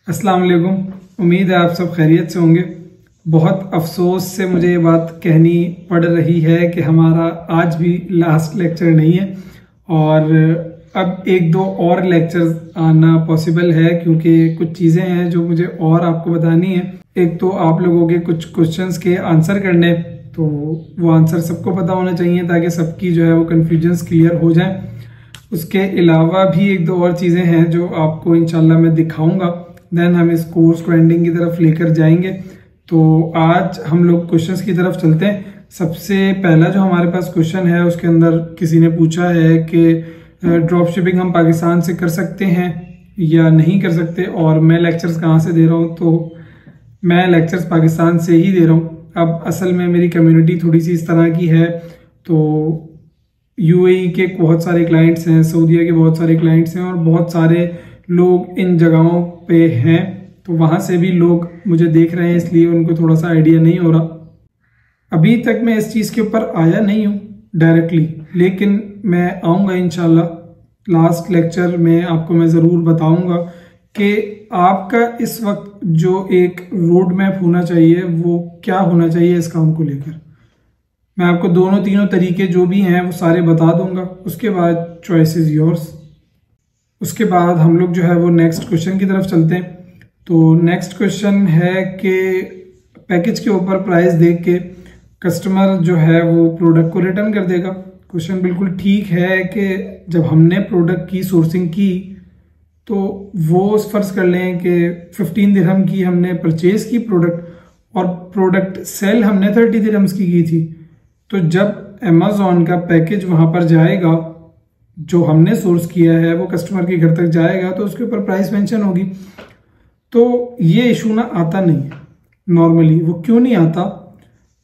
अस्सलाम वालेकुम। उम्मीद है आप सब खैरियत से होंगे। बहुत अफसोस से मुझे ये बात कहनी पड़ रही है कि हमारा आज भी लास्ट लेक्चर नहीं है और अब एक दो और लेक्चर्स आना पॉसिबल है क्योंकि कुछ चीज़ें हैं जो मुझे और आपको बतानी है। एक तो आप लोगों के कुछ क्वेश्चंस के आंसर करने, तो वो आंसर सबको पता होना चाहिए ताकि सबकी जो है वो कन्फ्यूजन्स क्लियर हो जाए। उसके अलावा भी एक दो और चीज़ें हैं जो आपको इंशाल्लाह मैं दिखाऊंगा, देन हम इस कोर्स को एंडिंग की तरफ लेकर जाएंगे। तो आज हम लोग क्वेश्चंस की तरफ चलते हैं। सबसे पहला जो हमारे पास क्वेश्चन है उसके अंदर किसी ने पूछा है कि ड्रॉप शिपिंग हम पाकिस्तान से कर सकते हैं या नहीं कर सकते, और मैं लेक्चर्स कहाँ से दे रहा हूँ, तो मैं लेक्चर्स पाकिस्तान से ही दे रहा हूँ। अब असल में मेरी कम्युनिटी थोड़ी सी इस तरह की है, तो यूएई के बहुत सारे क्लाइंट्स हैं, सऊदीया के बहुत सारे क्लाइंट्स हैं और बहुत सारे लोग इन जगहों पे हैं, तो वहाँ से भी लोग मुझे देख रहे हैं, इसलिए उनको थोड़ा सा आइडिया नहीं हो रहा। अभी तक मैं इस चीज़ के ऊपर आया नहीं हूँ डायरेक्टली, लेकिन मैं आऊँगा इंशाल्लाह। लास्ट लेक्चर में आपको मैं ज़रूर बताऊँगा कि आपका इस वक्त जो एक रोड मैप होना चाहिए वो क्या होना चाहिए इस काम को लेकर। मैं आपको दोनों तीनों तरीके जो भी हैं वो सारे बता दूंगा। उसके बाद चॉइस इज़ योर्स। उसके बाद हम लोग जो है वो नेक्स्ट क्वेश्चन की तरफ चलते हैं। तो नेक्स्ट क्वेश्चन है कि पैकेज के ऊपर प्राइस देख के कस्टमर जो है वो प्रोडक्ट को रिटर्न कर देगा। क्वेश्चन बिल्कुल ठीक है कि जब हमने प्रोडक्ट की सोर्सिंग की तो वो फर्ज कर लें कि 15 दिरहम की हमने परचेज की प्रोडक्ट और प्रोडक्ट सेल हमने 30 दिरहम्स की थी, तो जब अमेज़ॉन का पैकेज वहाँ पर जाएगा जो हमने सोर्स किया है वो कस्टमर के घर तक जाएगा तो उसके ऊपर प्राइस मेंशन होगी। तो ये इशू ना आता नहीं है नॉर्मली। वो क्यों नहीं आता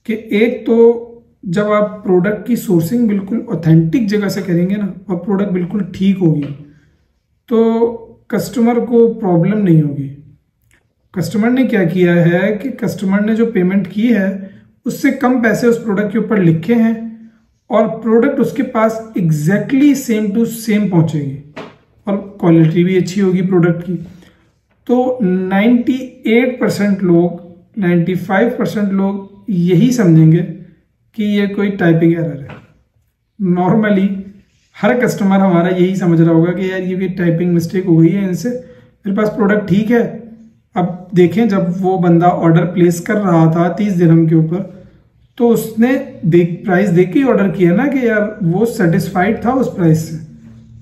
कि एक तो जब आप प्रोडक्ट की सोर्सिंग बिल्कुल ऑथेंटिक जगह से करेंगे ना और प्रोडक्ट बिल्कुल ठीक होगी तो कस्टमर को प्रॉब्लम नहीं होगी। कस्टमर ने क्या किया है कि कस्टमर ने जो पेमेंट की है उससे कम पैसे उस प्रोडक्ट के ऊपर लिखे हैं और प्रोडक्ट उसके पास एग्जैक्टली सेम टू सेम पहुंचेगी और क्वालिटी भी अच्छी होगी प्रोडक्ट की। तो 98% लोग 95% लोग यही समझेंगे कि ये कोई टाइपिंग एरर है। नॉर्मली हर कस्टमर हमारा यही समझ रहा होगा कि यार ये भी टाइपिंग मिस्टेक हो गई है इनसे, मेरे पास प्रोडक्ट ठीक है। अब देखें, जब वो बंदा ऑर्डर प्लेस कर रहा था 30 दिरहम के ऊपर, तो उसने प्राइस देख के ऑर्डर किया ना कि यार वो सेटिस्फाइड था उस प्राइस से,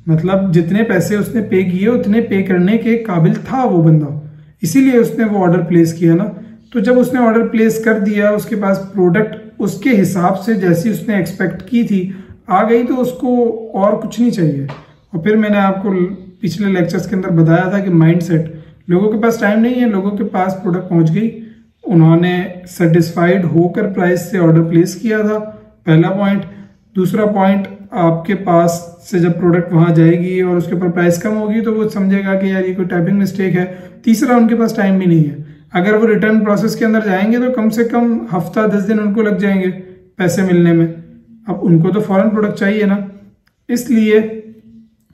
मतलब जितने पैसे उसने पे किए उतने पे करने के काबिल था वो बंदा, इसीलिए उसने वो ऑर्डर प्लेस किया ना। तो जब उसने ऑर्डर प्लेस कर दिया, उसके पास प्रोडक्ट उसके हिसाब से जैसी उसने एक्सपेक्ट की थी आ गई, तो उसको और कुछ नहीं चाहिए। और फिर मैंने आपको पिछले लेक्चर्स के अंदर बताया था कि माइंडसेट, लोगों के पास टाइम नहीं है, लोगों के पास प्रोडक्ट पहुंच गई, उन्होंने सेटिस्फाइड होकर प्राइस से ऑर्डर प्लेस किया था, पहला पॉइंट। दूसरा पॉइंट, आपके पास से जब प्रोडक्ट वहां जाएगी और उसके ऊपर प्राइस कम होगी तो वो समझेगा कि यार ये कोई टाइपिंग मिस्टेक है। तीसरा, उनके पास टाइम भी नहीं है। अगर वो रिटर्न प्रोसेस के अंदर जाएंगे तो कम से कम हफ्ता 10 दिन उनको लग जाएंगे पैसे मिलने में। अब उनको तो फौरन प्रोडक्ट चाहिए ना, इसलिए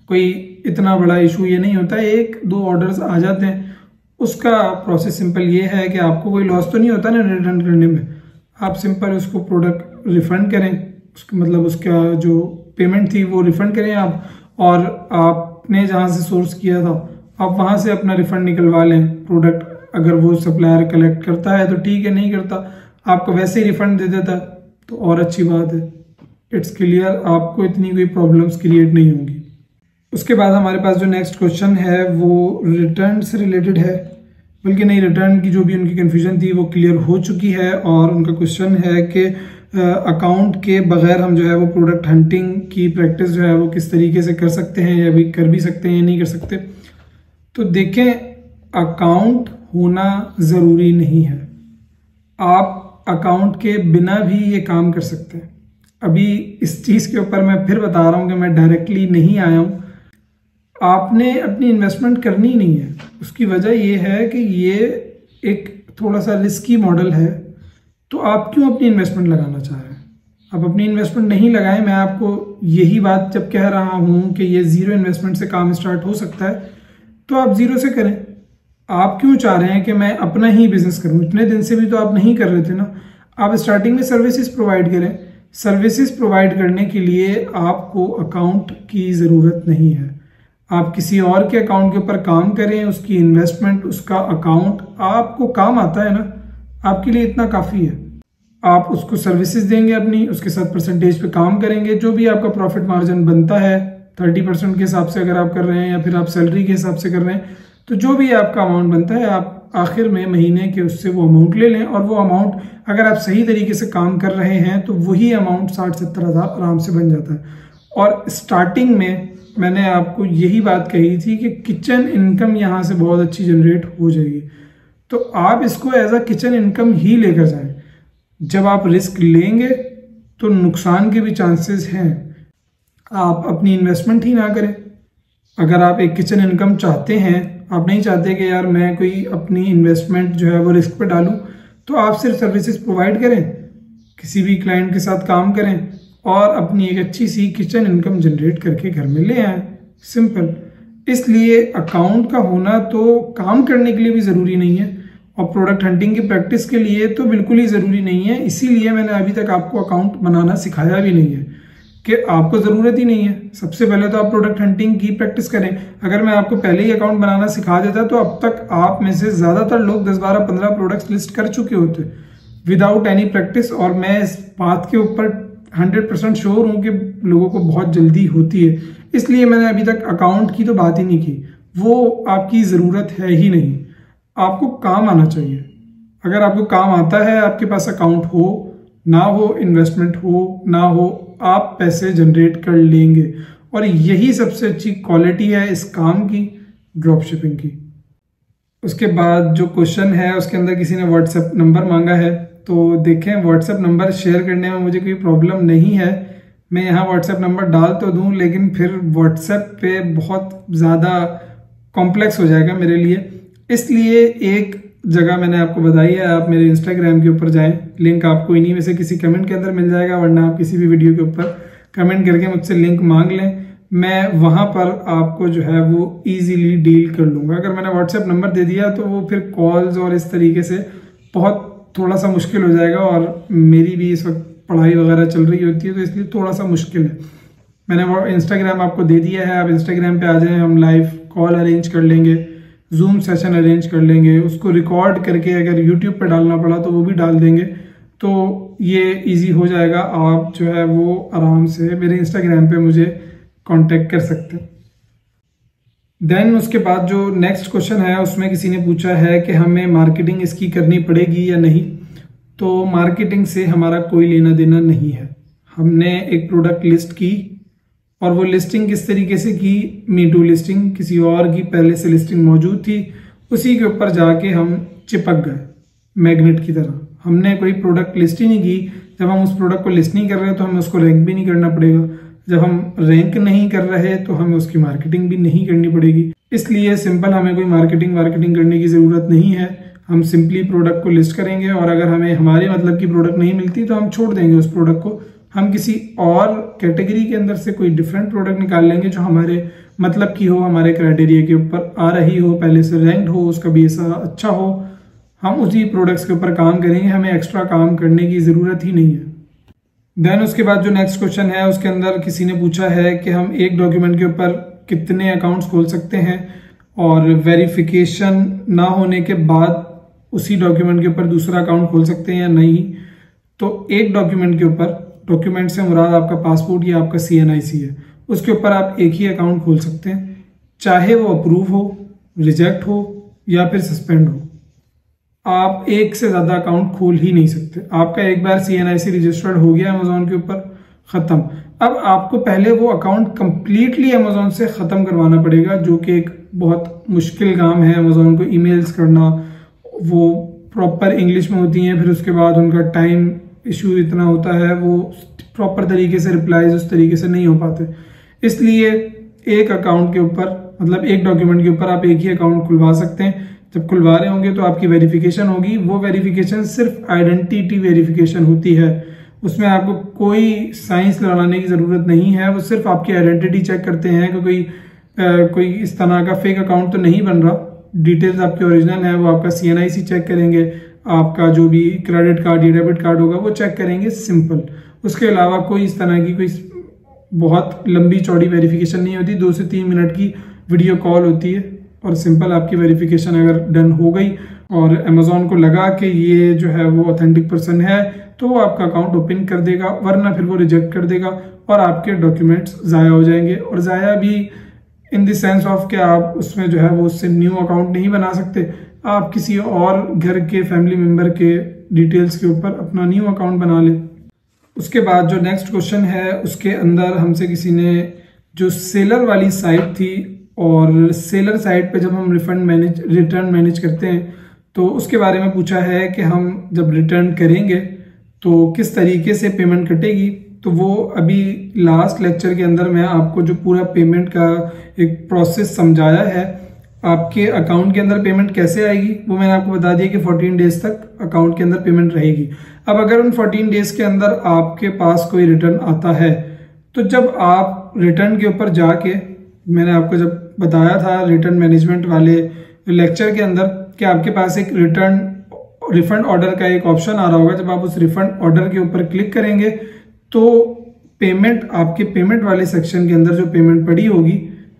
कोई इतना बड़ा इशू ये नहीं होता। एक दो ऑर्डर्स आ जाते हैं, उसका प्रोसेस सिंपल ये है कि आपको कोई लॉस तो नहीं होता ना रिटर्न करने में। आप सिंपल उसको प्रोडक्ट रिफंड करें, मतलब उसका जो पेमेंट थी वो रिफंड करें आप, और आपने जहाँ से सोर्स किया था आप वहाँ से अपना रिफंड निकलवा लें प्रोडक्ट। अगर वो सप्लायर कलेक्ट करता है तो ठीक है, नहीं करता आपको वैसे ही रिफंड दे देता तो और अच्छी बात है। इट्स क्लियर, आपको इतनी कोई प्रॉब्लम्स क्रिएट नहीं होंगी। उसके बाद हमारे पास जो नेक्स्ट क्वेश्चन है वो रिटर्न से रिलेटेड है, बल्कि नहीं, रिटर्न की जो भी उनकी कन्फ्यूजन थी वो क्लियर हो चुकी है। और उनका क्वेश्चन है कि अकाउंट के बगैर हम जो है वो प्रोडक्ट हंटिंग की प्रैक्टिस जो है वो किस तरीके से कर सकते हैं, या भी कर भी सकते हैं या नहीं कर सकते। तो देखें, अकाउंट होना ज़रूरी नहीं है, आप अकाउंट के बिना भी ये काम कर सकते हैं। अभी इस चीज़ के ऊपर मैं फिर बता रहा हूँ कि मैं डायरेक्टली नहीं आया हूँ। आपने अपनी इन्वेस्टमेंट करनी नहीं है, उसकी वजह यह है कि ये एक थोड़ा सा रिस्की मॉडल है, तो आप क्यों अपनी इन्वेस्टमेंट लगाना चाह रहे हैं? आप अपनी इन्वेस्टमेंट नहीं लगाएं। मैं आपको यही बात जब कह रहा हूँ कि ये ज़ीरो इन्वेस्टमेंट से काम स्टार्ट हो सकता है, तो आप ज़ीरो से करें। आप क्यों चाह रहे हैं कि मैं अपना ही बिजनेस करूं? इतने दिन से भी तो आप नहीं कर रहे थे ना। आप स्टार्टिंग में सर्विसेज प्रोवाइड करें। सर्विसेज प्रोवाइड करने के लिए आपको अकाउंट की ज़रूरत नहीं है। आप किसी और के अकाउंट के ऊपर काम करें, उसकी इन्वेस्टमेंट, उसका अकाउंट आपको काम आता है ना, आपके लिए इतना काफ़ी है। आप उसको सर्विसेज देंगे अपनी, उसके साथ परसेंटेज पे काम करेंगे। जो भी आपका प्रॉफिट मार्जिन बनता है 30% के हिसाब से अगर आप कर रहे हैं, या फिर आप सैलरी के हिसाब से कर रहे हैं, तो जो भी आपका अमाउंट बनता है आप आखिर में महीने के उससे वो अमाउंट ले लें। और वो अमाउंट अगर आप सही तरीके से काम कर रहे हैं तो वही अमाउंट 60-70 हज़ार आराम से बन जाता है। और स्टार्टिंग में मैंने आपको यही बात कही थी कि किचन इनकम यहाँ से बहुत अच्छी जनरेट हो जाएगी। तो आप इसको एज अ किचन इनकम ही लेकर जाएं। जब आप रिस्क लेंगे तो नुकसान के भी चांसेस हैं। आप अपनी इन्वेस्टमेंट ही ना करें। अगर आप एक किचन इनकम चाहते हैं, आप नहीं चाहते कि यार मैं कोई अपनी इन्वेस्टमेंट जो है वो रिस्क पे डालूं, तो आप सिर्फ सर्विसेज प्रोवाइड करें, किसी भी क्लाइंट के साथ काम करें और अपनी एक अच्छी सी किचन इनकम जनरेट करके घर में ले आएं। सिंपल। इसलिए अकाउंट का होना तो काम करने के लिए भी ज़रूरी नहीं है और प्रोडक्ट हंटिंग की प्रैक्टिस के लिए तो बिल्कुल ही ज़रूरी नहीं है। इसीलिए मैंने अभी तक आपको अकाउंट बनाना सिखाया भी नहीं है कि आपको ज़रूरत ही नहीं है। सबसे पहले तो आप प्रोडक्ट हंटिंग की प्रैक्टिस करें। अगर मैं आपको पहले ही अकाउंट बनाना सिखा देता तो अब तक आप में से ज़्यादातर लोग 10, 12, 15 प्रोडक्ट्स लिस्ट कर चुके होते विदाउट एनी प्रैक्टिस। और मैं इस बात के ऊपर 100% श्योर हूँ कि लोगों को बहुत जल्दी होती है। इसलिए मैंने अभी तक अकाउंट की तो बात ही नहीं की। वो आपकी ज़रूरत है ही नहीं। आपको काम आना चाहिए। अगर आपको काम आता है, आपके पास अकाउंट हो ना हो, इन्वेस्टमेंट हो ना हो, आप पैसे जनरेट कर लेंगे। और यही सबसे अच्छी क्वालिटी है इस काम की, ड्रॉप शिपिंग की। उसके बाद जो क्वेश्चन है उसके अंदर किसी ने व्हाट्सएप नंबर मांगा है। तो देखें, व्हाट्सएप नंबर शेयर करने में मुझे कोई प्रॉब्लम नहीं है। मैं यहाँ व्हाट्सएप नंबर डाल तो दूँ, लेकिन फिर व्हाट्सएप पे बहुत ज़्यादा कॉम्प्लेक्स हो जाएगा मेरे लिए। इसलिए एक जगह मैंने आपको बताई है, आप मेरे इंस्टाग्राम के ऊपर जाएं। लिंक आपको इन्हीं में से किसी कमेंट के अंदर मिल जाएगा, वरना आप किसी भी वीडियो के ऊपर कमेंट करके मुझसे लिंक मांग लें। मैं वहां पर आपको जो है वो इजीली डील कर लूँगा। अगर मैंने व्हाट्सएप नंबर दे दिया तो वो फिर कॉल्स और इस तरीके से बहुत थोड़ा सा मुश्किल हो जाएगा। और मेरी भी इस वक्त पढ़ाई वगैरह चल रही होती है, तो इसलिए थोड़ा सा मुश्किल है। मैंने वो इंस्टाग्राम आपको दे दिया है, आप इंस्टाग्राम पे आ जाएं, हम लाइव कॉल अरेंज कर लेंगे, जूम सेशन अरेंज कर लेंगे। उसको रिकॉर्ड करके अगर यूट्यूब पर डालना पड़ा तो वो भी डाल देंगे। तो ये इजी हो जाएगा। आप जो है वो आराम से मेरे इंस्टाग्राम पे मुझे कांटेक्ट कर सकते हैं। देन उसके बाद जो नेक्स्ट क्वेश्चन है उसमें किसी ने पूछा है कि हमें मार्केटिंग इसकी करनी पड़ेगी या नहीं। तो मार्केटिंग से हमारा कोई लेना देना नहीं है। हमने एक प्रोडक्ट लिस्ट की और वो लिस्टिंग किस तरीके से की, मी टू लिस्टिंग, किसी और की पहले से लिस्टिंग मौजूद थी, उसी के ऊपर जाके हम चिपक गए मैग्नेट की तरह। हमने कोई प्रोडक्ट लिस्ट ही नहीं की। जब हम उस प्रोडक्ट को लिस्ट नहीं कर रहे तो हमें उसको रैंक भी नहीं करना पड़ेगा। जब हम रैंक नहीं कर रहे तो हमें उसकी मार्केटिंग भी नहीं करनी पड़ेगी। इसलिए सिंपल हमें कोई मार्केटिंग करने की ज़रूरत नहीं है। हम सिंपली प्रोडक्ट को लिस्ट करेंगे और अगर हमें हमारे मतलब की प्रोडक्ट नहीं मिलती तो हम छोड़ देंगे उस प्रोडक्ट को। हम किसी और कैटेगरी के अंदर से कोई डिफरेंट प्रोडक्ट निकाल लेंगे जो हमारे मतलब की हो, हमारे क्राइटेरिया के ऊपर आ रही हो, पहले से रैंक्ड हो, उसका बेस अच्छा हो। हम उसी प्रोडक्ट्स के ऊपर काम करेंगे। हमें एक्स्ट्रा काम करने की ज़रूरत ही नहीं है। देन उसके बाद जो नेक्स्ट क्वेश्चन है उसके अंदर किसी ने पूछा है कि हम एक डॉक्यूमेंट के ऊपर कितने अकाउंट्स खोल सकते हैं और वेरिफिकेशन ना होने के बाद उसी डॉक्यूमेंट के ऊपर दूसरा अकाउंट खोल सकते हैं या नहीं। तो एक डॉक्यूमेंट के ऊपर, डॉक्यूमेंट से मुराद आपका पासपोर्ट या आपका CNIC है, उसके ऊपर आप एक ही अकाउंट खोल सकते हैं, चाहे वो अप्रूव हो, रिजेक्ट हो या फिर सस्पेंड हो। आप एक से ज़्यादा अकाउंट खोल ही नहीं सकते। आपका एक बार CNIC रजिस्टर्ड हो गया अमेजोन के ऊपर, ख़त्म। अब आपको पहले वो अकाउंट कंप्लीटली अमेजोन से ख़त्म करवाना पड़ेगा, जो कि एक बहुत मुश्किल काम है। अमेजोन को ईमेल्स करना, वो प्रॉपर इंग्लिश में होती हैं, फिर उसके बाद उनका टाइम इशू इतना होता है, वो प्रॉपर तरीके से रिप्लाईज उस तरीके से नहीं हो पाते। इसलिए एक अकाउंट के ऊपर, मतलब एक डॉक्यूमेंट के ऊपर आप एक ही अकाउंट खुलवा सकते हैं। जब खुलवा रहे होंगे तो आपकी वेरिफिकेशन होगी। वो वेरिफिकेशन सिर्फ आइडेंटिटी वेरिफिकेशन होती है। उसमें आपको कोई साइंस लगाने की ज़रूरत नहीं है। वो सिर्फ आपकी आइडेंटिटी चेक करते हैं कि कोई इस तरह का फेक अकाउंट तो नहीं बन रहा। डिटेल्स आपके ओरिजिनल है, वो आपका CNIC चेक करेंगे, आपका जो भी क्रेडिट कार्ड या डेबिट कार्ड होगा वो चेक करेंगे, सिंपल। उसके अलावा कोई इस तरह की कोई बहुत लंबी चौड़ी वेरिफिकेशन नहीं होती, 2 से 3 मिनट की वीडियो कॉल होती है और सिंपल आपकी वेरिफिकेशन अगर डन हो गई और अमेजोन को लगा कि ये जो है वो ऑथेंटिक पर्सन है तो वो आपका अकाउंट ओपन कर देगा, वरना फिर वो रिजेक्ट कर देगा और आपके डॉक्यूमेंट्स ज़ाया हो जाएंगे। और ज़ाया भी इन द सेंस ऑफ कि आप उसमें जो है वो उससे न्यू अकाउंट नहीं बना सकते, आप किसी और घर के फैमिली मेम्बर के डिटेल्स के ऊपर अपना न्यू अकाउंट बना लें। उसके बाद जो नेक्स्ट क्वेश्चन है उसके अंदर हमसे किसी ने जो सेलर वाली साइट थी और सेलर साइट पे जब हम रिटर्न मैनेज करते हैं तो उसके बारे में पूछा है कि हम जब रिटर्न करेंगे तो किस तरीके से पेमेंट कटेगी। तो वो अभी लास्ट लेक्चर के अंदर मैं आपको जो पूरा पेमेंट का एक प्रोसेस समझाया है, आपके अकाउंट के अंदर पेमेंट कैसे आएगी वो मैंने आपको बता दिया कि 14 डेज तक अकाउंट के अंदर पेमेंट रहेगी। अब अगर उन 14 डेज के अंदर आपके पास कोई रिटर्न आता है तो जब आप रिटर्न के ऊपर जाके, मैंने आपको जब बताया था रिटर्न मैनेजमेंट वाले लेक्चर के अंदर कि आपके पास एक रिफंड ऑर्डर का एक ऑप्शन आ रहा होगा, जब आप उस रिफंड ऑर्डर के ऊपर क्लिक करेंगे तो पेमेंट आपके पेमेंट वाले सेक्शन के अंदर जो पेमेंट पड़ी होगी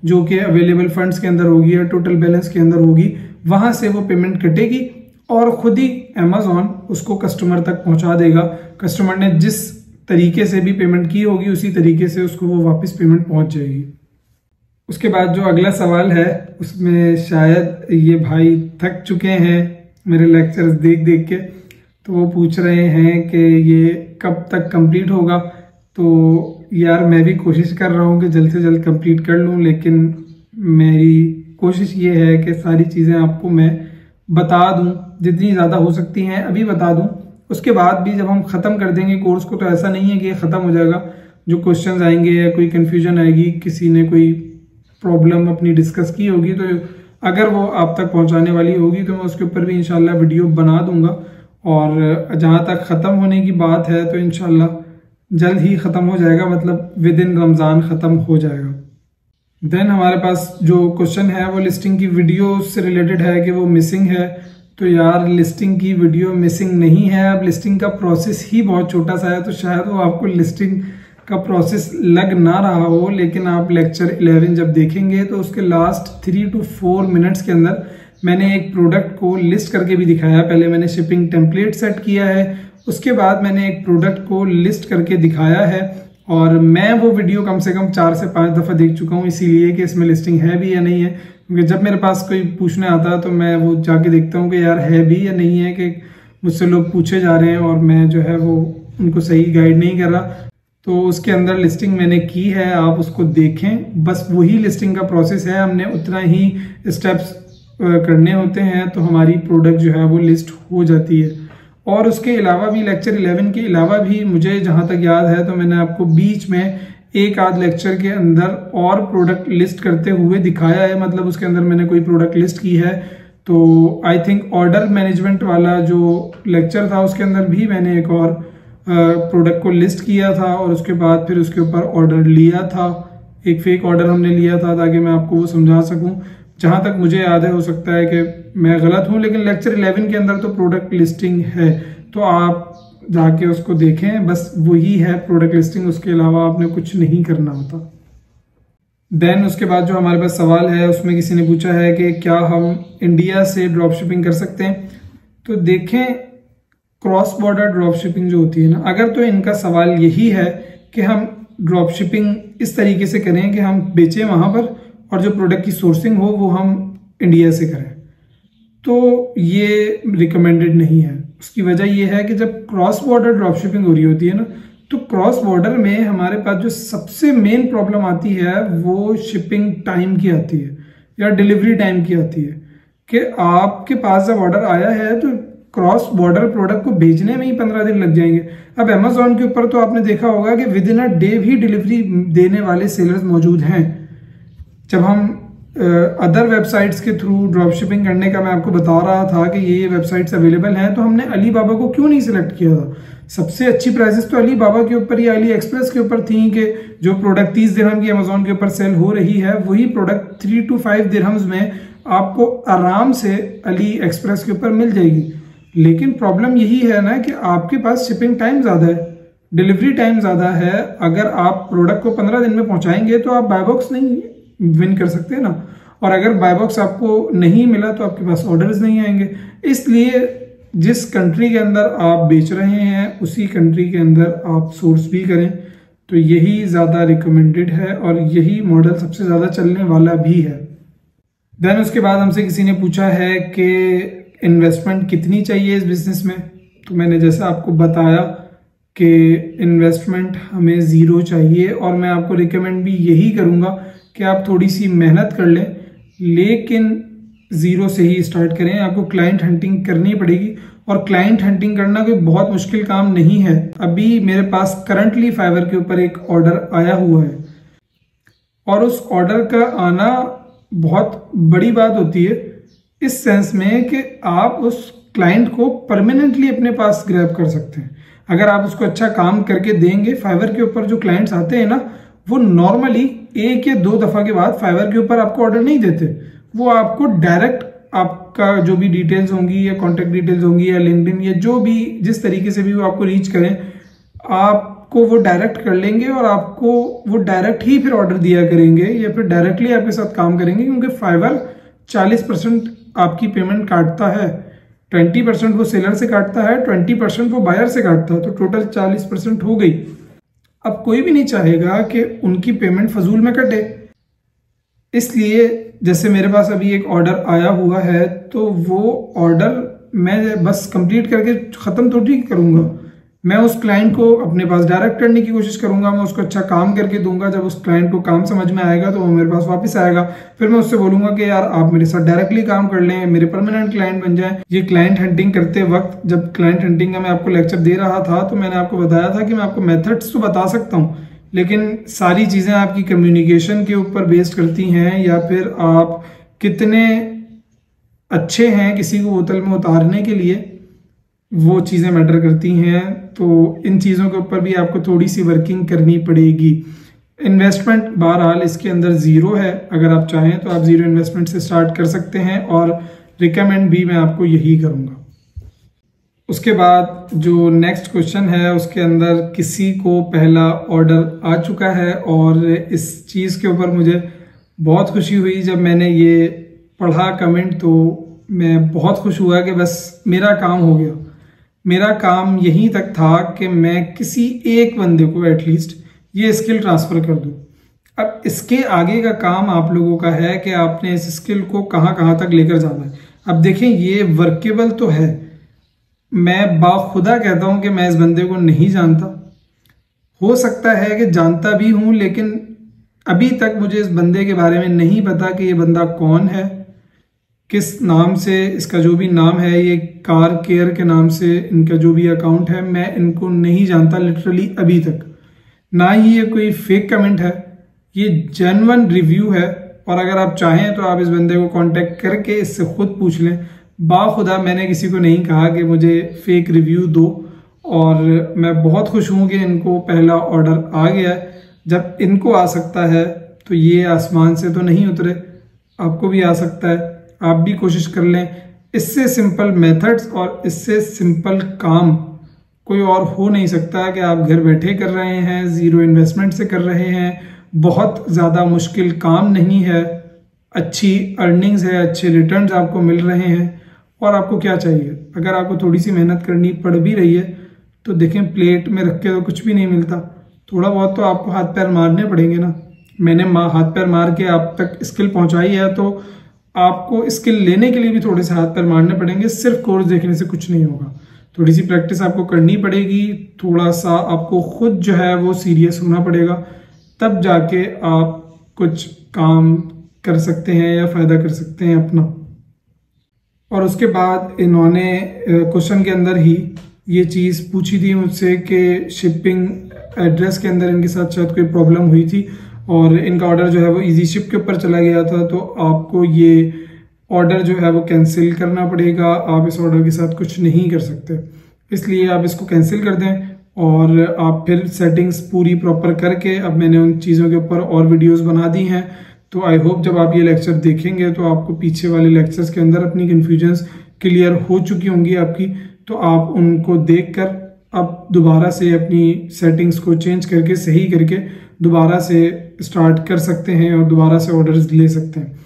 जो कि अवेलेबल फंड्स के अंदर होगी या टोटल बैलेंस के अंदर होगी, वहां से वो पेमेंट कटेगी और खुद ही अमेजोन उसको कस्टमर तक पहुंचा देगा। कस्टमर ने जिस तरीके से भी पेमेंट की होगी उसी तरीके से उसको वो वापस पेमेंट पहुंच जाएगी। उसके बाद जो अगला सवाल है उसमें शायद ये भाई थक चुके हैं मेरे लेक्चर्स देख देख के, तो वो पूछ रहे हैं कि ये कब तक कंप्लीट होगा। तो यार मैं भी कोशिश कर रहा हूँ कि जल्द से जल्द कंप्लीट कर लूँ, लेकिन मेरी कोशिश ये है कि सारी चीज़ें आपको मैं बता दूँ, जितनी ज़्यादा हो सकती हैं अभी बता दूँ। उसके बाद भी जब हम ख़त्म कर देंगे कोर्स को तो ऐसा नहीं है कि ये ख़त्म हो जाएगा। जो क्वेश्चंस आएंगे या कोई कन्फ्यूजन आएगी, किसी ने कोई प्रॉब्लम अपनी डिस्कस की होगी, तो अगर वो आप तक पहुंचाने वाली होगी तो मैं उसके ऊपर भी इंशाल्लाह वीडियो बना दूंगा। और जहां तक ख़त्म होने की बात है तो इंशाल्लाह जल्द ही ख़त्म हो जाएगा, मतलब विद इन रमज़ान ख़त्म हो जाएगा। देन हमारे पास जो क्वेश्चन है वो लिस्टिंग की वीडियो से रिलेटेड है कि वो मिसिंग है। तो यार लिस्टिंग की वीडियो मिसिंग नहीं है, अब लिस्टिंग का प्रोसेस ही बहुत छोटा सा है तो शायद वो आपको लिस्टिंग का प्रोसेस लग ना रहा हो, लेकिन आप लेक्चर 11 जब देखेंगे तो उसके लास्ट 3 to 4 मिनट्स के अंदर मैंने एक प्रोडक्ट को लिस्ट करके भी दिखाया। पहले मैंने शिपिंग टेम्पलेट सेट किया है, उसके बाद मैंने एक प्रोडक्ट को लिस्ट करके दिखाया है और मैं वो वीडियो कम से कम 4 से 5 दफ़ा देख चुका हूँ, इसीलिए कि इसमें लिस्टिंग है भी या नहीं है। क्योंकि जब मेरे पास कोई पूछने आता है तो मैं वो जाके देखता हूँ कि यार है भी या नहीं है, कि मुझसे लोग पूछे जा रहे हैं और मैं जो है वो उनको सही गाइड नहीं कर रहा। तो उसके अंदर लिस्टिंग मैंने की है, आप उसको देखें, बस वही लिस्टिंग का प्रोसेस है, हमने उतना ही स्टेप्स करने होते हैं तो हमारी प्रोडक्ट जो है वो लिस्ट हो जाती है। और उसके अलावा भी लेक्चर 11 के अलावा भी मुझे जहाँ तक याद है तो मैंने आपको बीच में एक आध लेक्चर के अंदर और प्रोडक्ट लिस्ट करते हुए दिखाया है, मतलब उसके अंदर मैंने कोई प्रोडक्ट लिस्ट की है। तो आई थिंक ऑर्डर मैनेजमेंट वाला जो लेक्चर था उसके अंदर भी मैंने एक और प्रोडक्ट को लिस्ट किया था और उसके बाद फिर उसके ऊपर ऑर्डर लिया था, एक फेक ऑर्डर हमने लिया था ताकि मैं आपको वो समझा सकूं। जहां तक मुझे याद है, हो सकता है कि मैं गलत हूं, लेकिन लेक्चर 11 के अंदर तो प्रोडक्ट लिस्टिंग है, तो आप जाके उसको देखें, बस वही है प्रोडक्ट लिस्टिंग, उसके अलावा आपने कुछ नहीं करना होता। देन उसके बाद जो हमारे पास सवाल है उसमें किसी ने पूछा है कि क्या हम इंडिया से ड्रॉप शिपिंग कर सकते हैं। तो देखें, क्रॉस बॉर्डर ड्रॉप शिपिंग जो होती है ना, अगर तो इनका सवाल यही है कि हम ड्रॉप शिपिंग इस तरीके से करें कि हम बेचें वहां पर और जो प्रोडक्ट की सोर्सिंग हो वो हम इंडिया से करें, तो ये रिकमेंडेड नहीं है। उसकी वजह यह है कि जब क्रॉस बॉर्डर ड्रॉप शिपिंग हो रही होती है ना, तो क्रॉस बॉर्डर में हमारे पास जो सबसे मेन प्रॉब्लम आती है वो शिपिंग टाइम की आती है या डिलीवरी टाइम की आती है, कि आपके पास जब ऑर्डर आया है तो क्रॉस बॉर्डर प्रोडक्ट को भेजने में ही 15 दिन लग जाएंगे। अब अमेजोन के ऊपर तो आपने देखा होगा कि विद इन अ डे भी डिलीवरी देने वाले सेलर्स मौजूद हैं। जब हम अदर वेबसाइट्स के थ्रू ड्रॉप शिपिंग करने का मैं आपको बता रहा था कि ये वेबसाइट्स अवेलेबल हैं, तो हमने अलीबाबा को क्यों नहीं सिलेक्ट किया था। सबसे अच्छी प्राइसेस तो अलीबाबा के ऊपर या अली एक्सप्रेस के ऊपर थी कि जो प्रोडक्ट 30 दिरहम की अमेजोन के ऊपर सेल हो रही है, वही प्रोडक्ट 3 to 5 दिरहम्स में आपको आराम से अली एक्सप्रेस के ऊपर मिल जाएगी। लेकिन प्रॉब्लम यही है ना कि आपके पास शिपिंग टाइम ज़्यादा है, डिलीवरी टाइम ज़्यादा है। अगर आप प्रोडक्ट को 15 दिन में पहुंचाएंगे तो आप बाय बॉक्स नहीं विन कर सकते ना, और अगर बाय बॉक्स आपको नहीं मिला तो आपके पास ऑर्डर्स नहीं आएंगे। इसलिए जिस कंट्री के अंदर आप बेच रहे हैं उसी कंट्री के अंदर आप सोर्स भी करें, तो यही ज़्यादा रिकमेंडेड है और यही मॉडल सबसे ज़्यादा चलने वाला भी है। देन उसके बाद हमसे किसी ने पूछा है कि इन्वेस्टमेंट कितनी चाहिए इस बिजनेस में, तो मैंने जैसा आपको बताया कि इन्वेस्टमेंट हमें ज़ीरो चाहिए, और मैं आपको रिकमेंड भी यही करूँगा कि आप थोड़ी सी मेहनत कर लें, लेकिन ज़ीरो से ही स्टार्ट करें। आपको क्लाइंट हंटिंग करनी पड़ेगी, और क्लाइंट हंटिंग करना कोई बहुत मुश्किल काम नहीं है। अभी मेरे पास करंटली फाइवर के ऊपर एक ऑर्डर आया हुआ है, और उस ऑर्डर का आना बहुत बड़ी बात होती है इस सेंस में कि आप उस क्लाइंट को परमानेंटली अपने पास ग्रैब कर सकते हैं। अगर आप उसको अच्छा काम करके देंगे, फाइवर के ऊपर जो क्लाइंट्स आते हैं ना, वो नॉर्मली 1 या 2 दफ़ा के बाद फाइवर के ऊपर आपको ऑर्डर नहीं देते। वो आपको डायरेक्ट आपका जो भी डिटेल्स होंगी या कॉन्टेक्ट डिटेल्स होंगी या लिंक्डइन या जो भी जिस तरीके से भी वो आपको रीच करें, आपको वो डायरेक्ट कर लेंगे, और आपको वो डायरेक्ट ही फिर ऑर्डर दिया करेंगे या फिर डायरेक्टली आपके साथ काम करेंगे। क्योंकि फाइवर 40% आपकी पेमेंट काटता है, 20% वो सेलर से काटता है, 20% वो बायर से काटता है, तो टोटल 40% हो गई। अब कोई भी नहीं चाहेगा कि उनकी पेमेंट फजूल में कटे, इसलिए जैसे मेरे पास अभी एक ऑर्डर आया हुआ है, तो वो ऑर्डर मैं बस कंप्लीट करके ख़त्म तो ठीक करूँगा, मैं उस क्लाइंट को अपने पास डायरेक्ट करने की कोशिश करूंगा, मैं उसको अच्छा काम करके दूंगा। जब उस क्लाइंट को काम समझ में आएगा तो वो मेरे पास वापस आएगा, फिर मैं उससे बोलूंगा कि यार आप मेरे साथ डायरेक्टली काम कर लें, मेरे परमानेंट क्लाइंट बन जाएं। ये क्लाइंट हंटिंग करते वक्त, जब क्लाइंट हंटिंग का मैं आपको लेक्चर दे रहा था, तो मैंने आपको बताया था कि मैं आपको मेथड्स तो बता सकता हूँ, लेकिन सारी चीज़ें आपकी कम्युनिकेशन के ऊपर बेस्ड करती हैं, या फिर आप कितने अच्छे हैं किसी को बोतल में उतारने के लिए, वो चीज़ें मैटर करती हैं। तो इन चीज़ों के ऊपर भी आपको थोड़ी सी वर्किंग करनी पड़ेगी। इन्वेस्टमेंट बहरहाल इसके अंदर ज़ीरो है, अगर आप चाहें तो आप ज़ीरो इन्वेस्टमेंट से स्टार्ट कर सकते हैं, और रिकमेंड भी मैं आपको यही करूँगा। उसके बाद जो नेक्स्ट क्वेश्चन है, उसके अंदर किसी को पहला ऑर्डर आ चुका है, और इस चीज़ के ऊपर मुझे बहुत खुशी हुई जब मैंने ये पढ़ा कमेंट, तो मैं बहुत खुश हुआ कि बस मेरा काम हो गया। मेरा काम यहीं तक था कि मैं किसी एक बंदे को एटलीस्ट ये स्किल ट्रांसफ़र कर दूं। अब इसके आगे का काम आप लोगों का है कि आपने इस स्किल को कहाँ कहाँ तक लेकर जाना है। अब देखें, ये वर्केबल तो है, मैं बाखुदा कहता हूँ कि मैं इस बंदे को नहीं जानता, हो सकता है कि जानता भी हूँ, लेकिन अभी तक मुझे इस बंदे के बारे में नहीं पता कि ये बंदा कौन है, किस नाम से, इसका जो भी नाम है, ये कार केयर के नाम से इनका जो भी अकाउंट है, मैं इनको नहीं जानता लिटरली अभी तक। ना ही ये कोई फेक कमेंट है, ये जेन्युइन रिव्यू है, और अगर आप चाहें तो आप इस बंदे को कांटेक्ट करके इससे खुद पूछ लें। बाखुदा मैंने किसी को नहीं कहा कि मुझे फेक रिव्यू दो, और मैं बहुत खुश हूँ कि इनको पहला ऑर्डर आ गया है। जब इनको आ सकता है तो ये आसमान से तो नहीं उतरे, आपको भी आ सकता है, आप भी कोशिश कर लें। इससे सिंपल मेथड्स और इससे सिंपल काम कोई और हो नहीं सकता कि आप घर बैठे कर रहे हैं, ज़ीरो इन्वेस्टमेंट से कर रहे हैं, बहुत ज़्यादा मुश्किल काम नहीं है, अच्छी अर्निंग्स है, अच्छे रिटर्न्स आपको मिल रहे हैं, और आपको क्या चाहिए। अगर आपको थोड़ी सी मेहनत करनी पड़ भी रही है तो देखें, प्लेट में रख के तो कुछ भी नहीं मिलता, थोड़ा बहुत तो आपको हाथ पैर मारने पड़ेंगे ना। मैंने हाथ पैर मार के आप तक स्किल पहुंचाई है, तो आपको स्किल लेने के लिए भी थोड़े से हाथ पैर मारने पड़ेंगे। सिर्फ कोर्स देखने से कुछ नहीं होगा, थोड़ी सी प्रैक्टिस आपको करनी पड़ेगी, थोड़ा सा आपको खुद जो है वो सीरियस होना पड़ेगा, तब जाके आप कुछ काम कर सकते हैं या फ़ायदा कर सकते हैं अपना। और उसके बाद इन्होंने क्वेश्चन के अंदर ही ये चीज़ पूछी थी मुझसे कि शिपिंग एड्रेस के अंदर इनके साथ शायद कोई प्रॉब्लम हुई थी, और इनका ऑर्डर जो है वो इजी शिप के ऊपर चला गया था, तो आपको ये ऑर्डर जो है वो कैंसिल करना पड़ेगा। आप इस ऑर्डर के साथ कुछ नहीं कर सकते, इसलिए आप इसको कैंसिल कर दें और आप फिर सेटिंग्स पूरी प्रॉपर करके, अब मैंने उन चीज़ों के ऊपर और वीडियोस बना दी हैं, तो आई होप जब आप ये लेक्चर देखेंगे तो आपको पीछे वाले लेक्चर्स के अंदर अपनी कन्फ्यूजन्स क्लियर हो चुकी होंगी आपकी, तो आप उनको देखकर अब दोबारा से अपनी सेटिंग्स को चेंज करके सही करके दोबारा से स्टार्ट कर सकते हैं और दोबारा से ऑर्डर्स ले सकते हैं।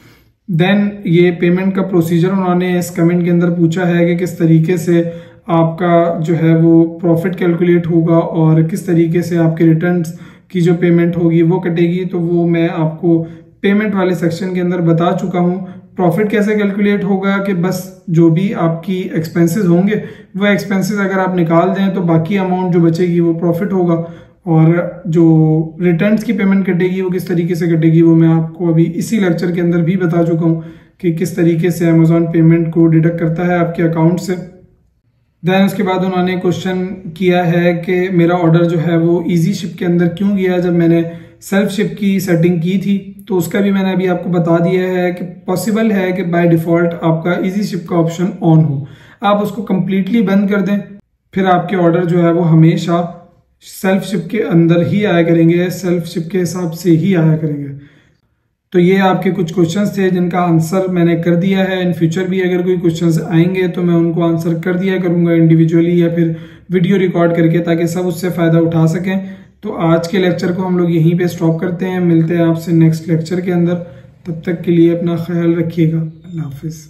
देन ये पेमेंट का प्रोसीजर उन्होंने इस कमेंट के अंदर पूछा है कि किस तरीके से आपका जो है वो प्रॉफिट कैलकुलेट होगा और किस तरीके से आपके रिटर्न्स की जो पेमेंट होगी वो कटेगी, तो वो मैं आपको पेमेंट वाले सेक्शन के अंदर बता चुका हूँ। प्रॉफिट कैसे कैलकुलेट होगा कि बस जो भी आपकी एक्सपेंसेस होंगे वो एक्सपेंसेस अगर आप निकाल दें तो बाकी अमाउंट जो बचेगी वो प्रॉफिट होगा, और जो रिटर्न्स की पेमेंट कटेगी वो किस तरीके से कटेगी वो मैं आपको अभी इसी लेक्चर के अंदर भी बता चुका हूँ कि किस तरीके से अमेजॉन पेमेंट को डिडक्ट करता है आपके अकाउंट से। देन उसके बाद उन्होंने क्वेश्चन किया है कि मेरा ऑर्डर जो है वो इजी शिप के अंदर क्यों गया जब मैंने सेल्फ शिप की सेटिंग की थी, तो उसका भी मैंने अभी आपको बता दिया है कि पॉसिबल है कि बाय डिफॉल्ट आपका इजी शिप का ऑप्शन ऑन हो, आप उसको कंप्लीटली बंद कर दें, फिर आपके ऑर्डर जो है वो हमेशा सेल्फ शिप के अंदर ही आया करेंगे, सेल्फ शिप के हिसाब से ही आया करेंगे। तो ये आपके कुछ क्वेश्चंस थे जिनका आंसर मैंने कर दिया है। इन फ्यूचर भी अगर कोई क्वेश्चंस आएंगे तो मैं उनको आंसर कर दिया करूंगा इंडिविजुअली या फिर वीडियो रिकॉर्ड करके, ताकि सब उससे फ़ायदा उठा सकें। तो आज के लेक्चर को हम लोग यहीं पे स्टॉप करते हैं, मिलते हैं आपसे नेक्स्ट लेक्चर के अंदर। तब तक के लिए अपना ख्याल रखिएगा। अल्लाह हाफिज़।